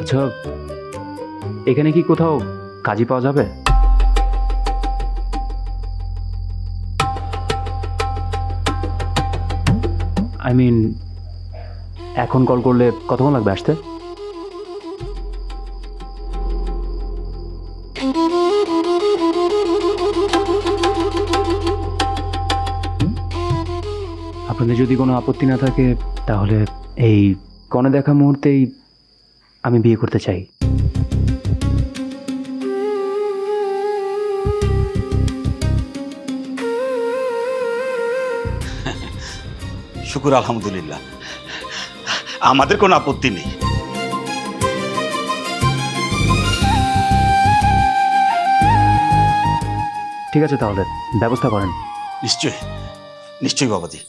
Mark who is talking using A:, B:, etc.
A: আচ্ছা, এখানে কি কোথাও কাজই পাওয়া যাবে? আই মিন, এখন কল করলে কতক্ষণ লাগবে আসতে? আপনাদের যদি কোনো আপত্তি না থাকে তাহলে এই কনে দেখা মুহূর্তেই আমি বিয়ে করতে চাই।
B: শুকুর আলহামদুলিল্লাহ, আমাদের কোনো আপত্তি নেই।
A: ঠিক আছে, তাহলে ব্যবস্থা করেন।
B: নিশ্চয়ই নিশ্চয়ই বাবাজি।